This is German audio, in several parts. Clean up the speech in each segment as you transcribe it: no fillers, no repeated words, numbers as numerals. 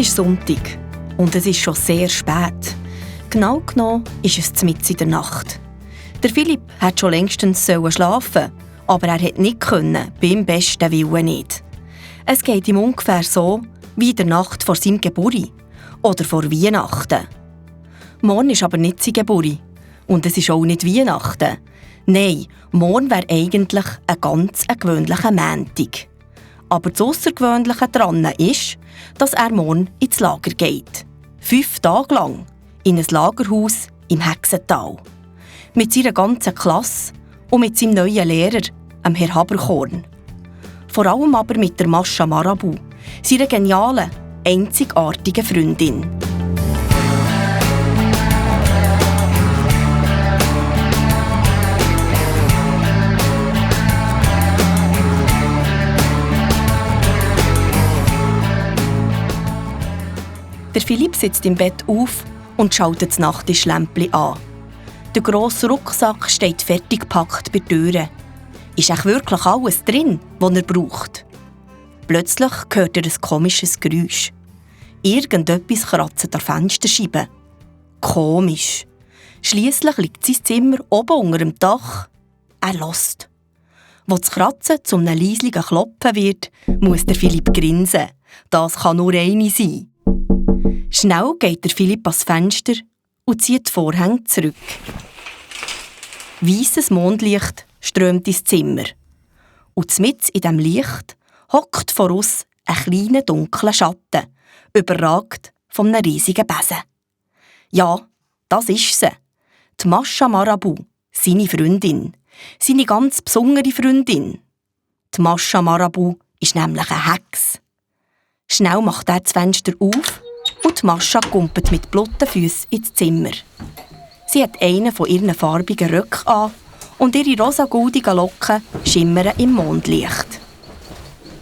ist Sonntag und es ist schon sehr spät. Genau genommen ist es mitten in der Nacht. Der Philipp hat schon längstens schlafen, aber er konnte nicht beim besten Willen nicht. Es geht ihm ungefähr so wie in der Nacht vor seinem Geburtstag oder vor Weihnachten. Morgen ist aber nicht seine Geburt und es ist auch nicht Weihnachten. Nein, morgen wäre eigentlich ein ganz gewöhnlicher Montag. Aber das Aussergewöhnliche daran ist, dass er morgen ins Lager geht. 5 Tage lang. In ein Lagerhaus im Hexental. Mit seiner ganzen Klasse und mit seinem neuen Lehrer, dem Herr Haberkorn. Vor allem aber mit der Mascha Marabu, seiner genialen, einzigartigen Freundin. Der Philipp sitzt im Bett auf und schaltet das Nachttischlämpchen an. Der grosse Rucksack steht fertig gepackt bei der Tür. Ist echt wirklich alles drin, was er braucht? Plötzlich hört er ein komisches Geräusch. Irgendetwas kratzt an der Fensterscheibe. Komisch. Schliesslich liegt sein Zimmer oben unter dem Dach. Er hört. Wo das Kratzen zu einem leislichen Klopfen wird, muss der Philipp grinsen. Das kann nur eine sein. Schnell geht der Philipp ans Fenster und zieht die Vorhänge zurück. Weisses Mondlicht strömt ins Zimmer. Und mitten in diesem Licht hockt vor uns ein kleiner dunkler Schatten, überragt von einem riesigen Besen. Ja, das ist sie. Die Mascha Marabu, seine Freundin. Seine ganz besondere Freundin. Die Mascha Marabu ist nämlich eine Hex. Schnell macht er das Fenster auf und die Mascha kumpelt mit blotten Füssen ins Zimmer. Sie hat einen von ihren farbigen Röcken an und ihre rosa-goldigen Locken schimmern im Mondlicht.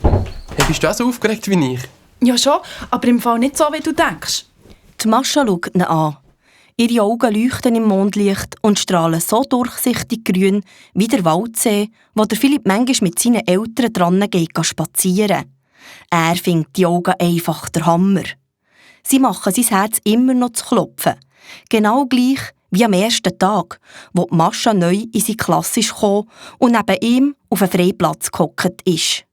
Hey, bist du auch so aufgeregt wie ich? Ja schon, aber im Fall nicht so, wie du denkst. Die Mascha schaut ihn an. Ihre Augen leuchten im Mondlicht und strahlen so durchsichtig grün wie der Waldsee, wo der Philipp manchmal mit seinen Eltern dran geht spazieren. Er findet die Augen einfach der Hammer. Sie machen sein Herz immer noch zu klopfen. Genau gleich wie am ersten Tag, wo die Mascha neu in seine Klasse kam und neben ihm auf einen Freiplatz gehockt ist.